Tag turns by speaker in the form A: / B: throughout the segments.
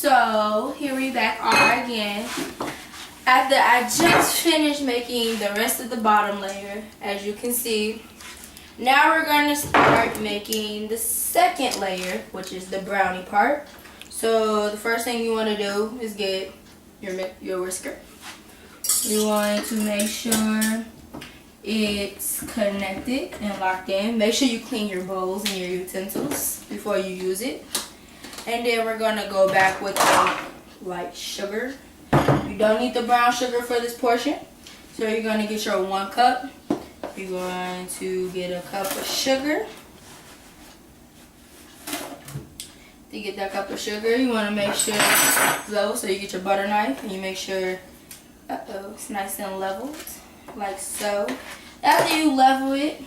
A: So here we back are again. After I just finished making the rest of the bottom layer, as you can see, now we're going to start making the second layer, which is the brownie part. So the first thing you want to do is get your whisker. You want to make sure it's connected and locked in. Make sure you clean your bowls and your utensils before you use it. And then we're going to go back with the white sugar. You don't need the brown sugar for this portion. So you're going to get your 1 cup. You're going to get a cup of sugar. To get that cup of sugar, you want to make sure it's low. So you get your butter knife and you make sure it's nice and leveled, like so. After you level it,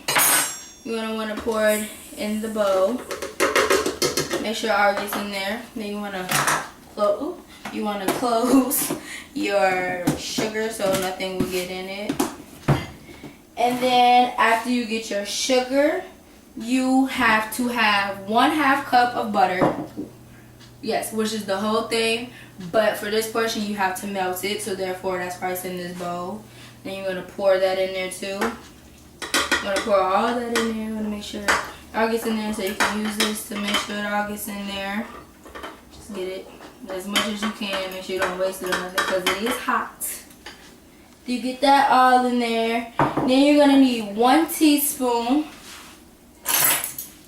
A: you're going to want to pour it in the bowl. Make sure all gets in there. Then you want to close your sugar so nothing will get in it. And then after you get your sugar, you have to have 1/2 cup of butter. Yes, which is the whole thing. But for this portion, you have to melt it. So therefore, that's why it's in this bowl. Then you're going to pour that in there too. You're going to pour all that in there. You want to make sure it all gets in there, so you can use this to make sure it all gets in there. Just get it as much as you can. Make sure you don't waste it or nothing because it is hot. You get that all in there. Then you're going to need 1 teaspoon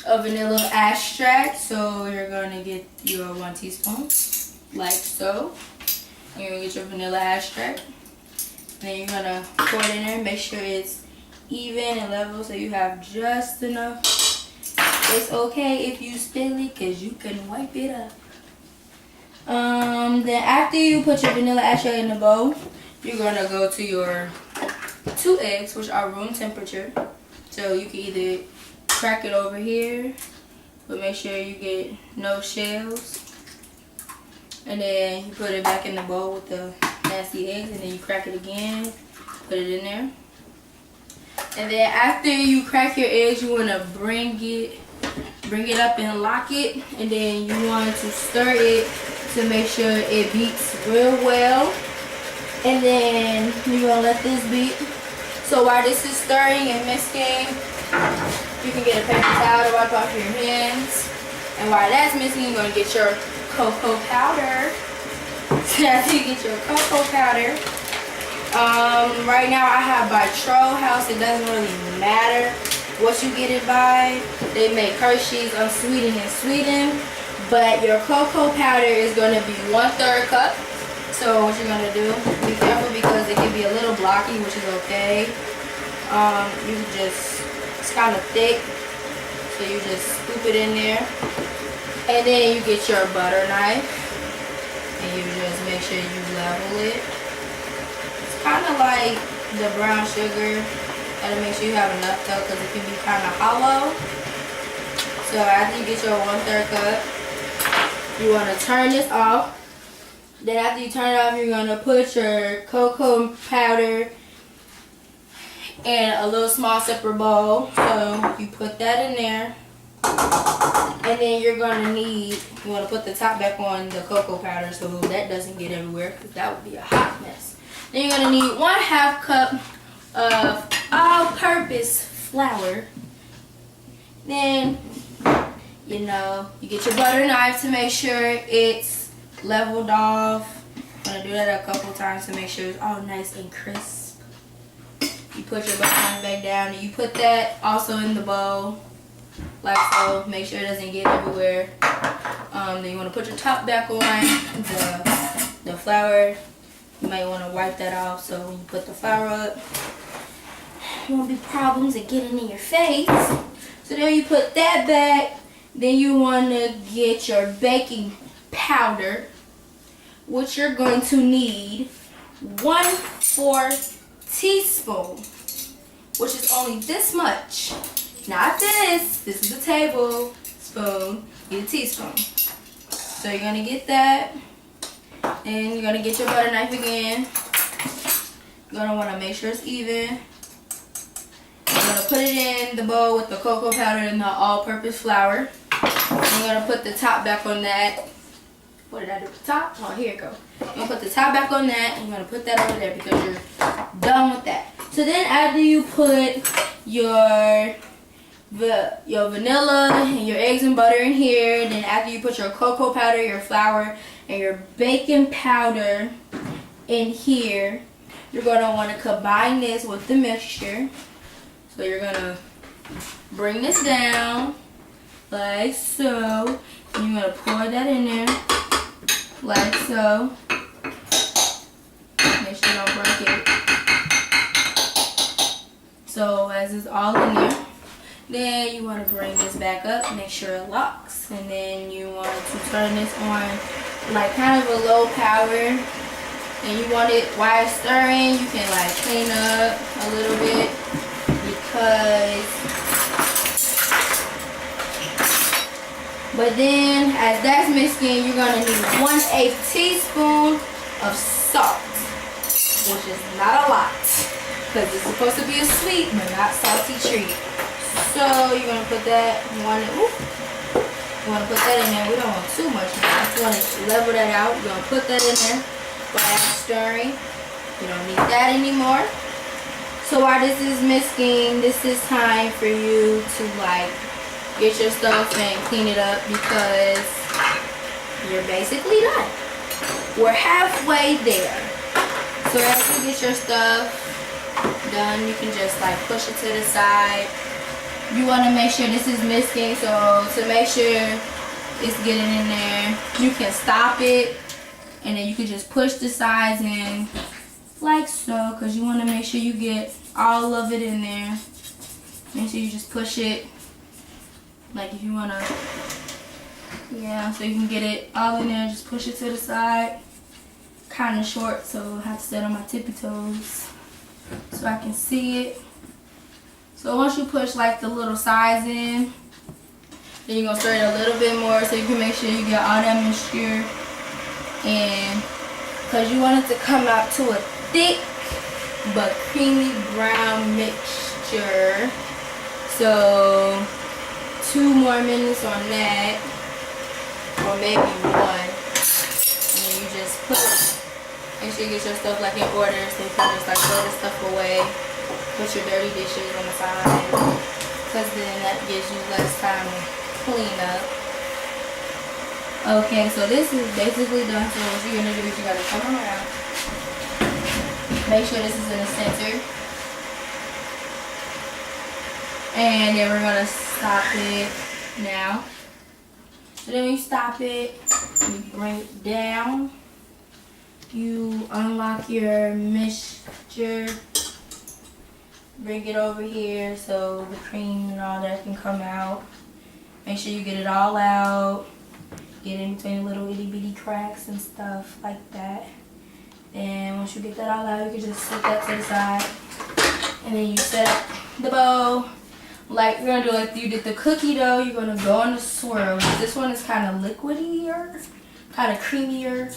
A: of vanilla extract. So you're going to get your 1 teaspoon like so. And you're going to get your vanilla extract. Then you're going to pour it in there. Make sure it's even and level so you have just enough. It's okay if you spill it because you can wipe it up. Then after you put your vanilla extract in the bowl, you're going to go to your 2 eggs, which are room temperature. So you can either crack it over here, but make sure you get no shells. And then you put it back in the bowl with the nasty eggs, and then you crack it again, put it in there. And then after you crack your eggs, you want to bring it up and lock it, and then you want to stir it to make sure it beats real well. And then you're going to let this beat. So while this is stirring and mixing, you can get a paper towel to wipe off your hands. And while that's mixing, you're going to get your cocoa powder. So after you get your cocoa powder, right now I have by Troll House. It doesn't really matter what you get it by. They make Hershey's unsweetened in Sweden, but your cocoa powder is going to be 1/3 cup. So what you're going to do, be careful because it can be a little blocky, which is okay. It's kind of thick, so you just scoop it in there. And then you get your butter knife, and you just make sure you level it. It's kind of like the brown sugar. Gotta make sure you have enough though, because it can be kind of hollow. So after you get your 1/3 cup, you want to turn this off. Then after you turn it off, you're going to put your cocoa powder in a little small separate bowl. So you put that in there. And then you're going to you want to put the top back on the cocoa powder so that doesn't get everywhere, because that would be a hot mess. Then you're going to need 1/2 cup of all-purpose flour. Then, you get your butter knife to make sure it's leveled off. I'm going to do that a couple times to make sure it's all nice and crisp. You put your butter knife back down, and you put that also in the bowl, like so. Make sure it doesn't get everywhere. Then you want to put your top back on the flour. You might want to wipe that off so when you put the flour up, there won't be problems of getting in your face. So then you put that back. Then you want to get your baking powder, which you're going to need 1/4 teaspoon, which is only this much. Not this. This is a tablespoon. Get a teaspoon. So you're going to get that. And you're going to get your butter knife again. You're going to want to make sure it's even. You're going to put it in the bowl with the cocoa powder and the all-purpose flour. You're going to put the top back on that. what did I do? The top? Oh, here it goes. You're gonna put the top back on that, and you're gonna put that over there because you're done with that. So then after you put your vanilla and your eggs and butter in here, then after you put your cocoa powder, your flour, and your baking powder in here, you're gonna want to combine this with the mixture. So you're gonna bring this down like so, and you're gonna pour that in there like so. Make sure you don't break it. So as it's all in there, then you want to bring this back up, make sure it locks, and then you want to turn this on like kind of a low power. And you want it, while it's stirring, you can like clean up a little bit because, but then as that's mixing, you're gonna need 1/8 teaspoon of salt, which is not a lot because it's supposed to be a sweet but not salty treat. So you're gonna put that, you want to put that in there. We don't want too much now. You want to level that out. You're gonna put that in there. While stirring, you don't need that anymore. So while this is mixing, this is time for you to like get your stuff and clean it up because you're basically done. We're halfway there. So as you get your stuff done, you can just like push it to the side. You want to make sure this is mixing, so to make sure it's getting in there, you can stop it. And then you can just push the sides in like so, because you want to make sure you get all of it in there. Make sure you just push it like if you want to, yeah, so you can get it all in there. Just push it to the side. Kind of short, so I have to sit on my tippy toes so I can see it. So once you push like the little sides in, then you're going to stir it a little bit more so you can make sure you get all that mixture. And because you want it to come out to a thick but creamy brown mixture. So 2 more minutes on that, or maybe 1. And then you just make sure you get your stuff like in order so you can just like throw the stuff away. Put your dirty dishes on the side because then that gives you less time to clean up. Okay, so this is basically done. So what you're gonna do is you gotta come around. Make sure this is in the center. And then we're gonna stop it now. So then when you stop it, you bring it down. You unlock your mixture. Bring it over here so the cream and all that can come out. Make sure you get it all out. Get in between little itty bitty cracks and stuff like that. And once you get that all out, you can just set that to the side. And then you set up the bowl. Like you're gonna do like you did the cookie dough, you're gonna go on the swirl. This one is kind of liquidier, kind of creamier.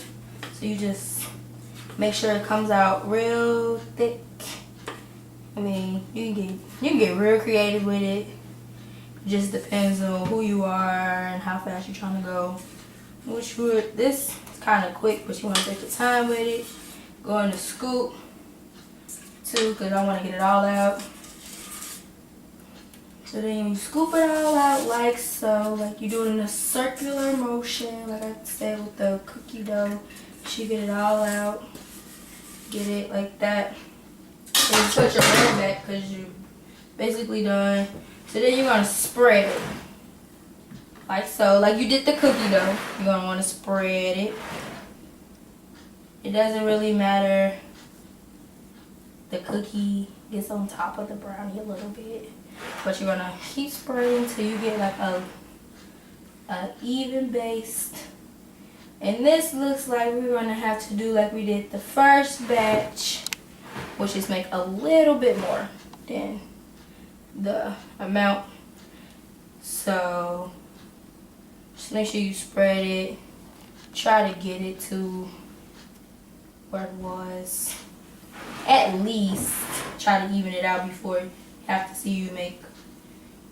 A: So you just make sure it comes out real thick. I mean, you can get real creative with it. It just depends on who you are and how fast you're trying to go. This is kind of quick, but you want to take your time with it. Go in the scoop too, because I want to get it all out. So then you scoop it all out like so, like you do it in a circular motion, like I said with the cookie dough. You should get it all out. Get it like that. And you put your lid back because you're basically done. So then you're going to spread it. Like so. Like you did the cookie dough. You're going to want to spread it. It doesn't really matter. The cookie gets on top of the brownie a little bit. But you're going to keep spreading until you get like a even base. And this looks like we're going to have to do like we did the first batch, which is make a little bit more than the amount. So just make sure you spread it. Try to get it to where it was. At least try to even it out before you have to see you make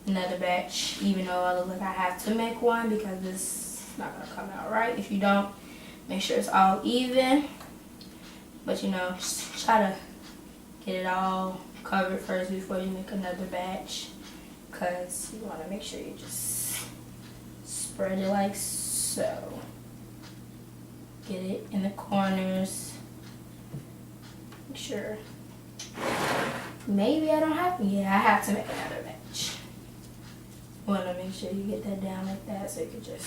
A: another batch. Even though I look like I have to make one because this is not going to come out right if you don't. Make sure it's all even. But you know, just try to get it all covered first before you make another batch. Because you want to make sure you just spread it like so. Get it in the corners. Make sure. Maybe I don't have to. Yeah, I have to make another batch. You want to make sure you get that down like that so you can just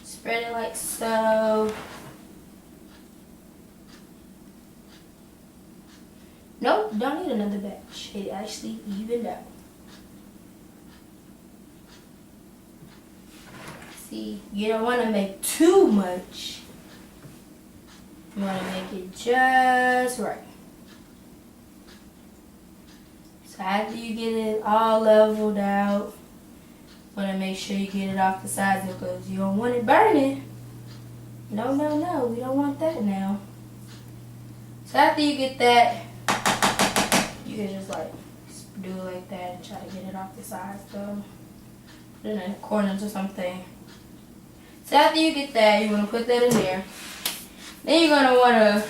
A: spread it like so. Nope, don't need another batch. It actually evened out. See, you don't want to make too much. You want to make it just right. So after you get it all leveled out, you want to make sure you get it off the sides because you don't want it burning. No, no, no, we don't want that now. So after you get that, you can just like do it like that and try to get it off the sides though. Put it in the corners or something. So after you get that, you want to put that in there. Then you're going to want to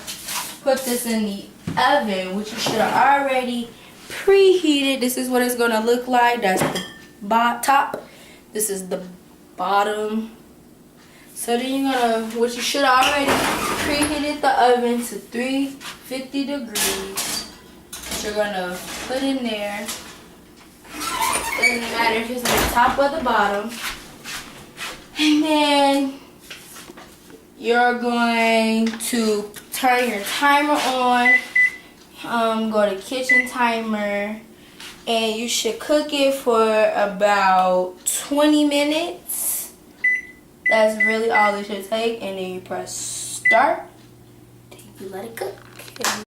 A: put this in the oven, which you should have already preheated. This is what it's going to look like. That's the top. This is the bottom. So then you're going to, what you should have already preheated the oven to 350 degrees. You're going to put in there. Doesn't matter if it's on the top or the bottom. And then you're going to turn your timer on. Go to kitchen timer. And you should cook it for about 20 minutes. That's really all it should take. And then you press start. Then you let it cook.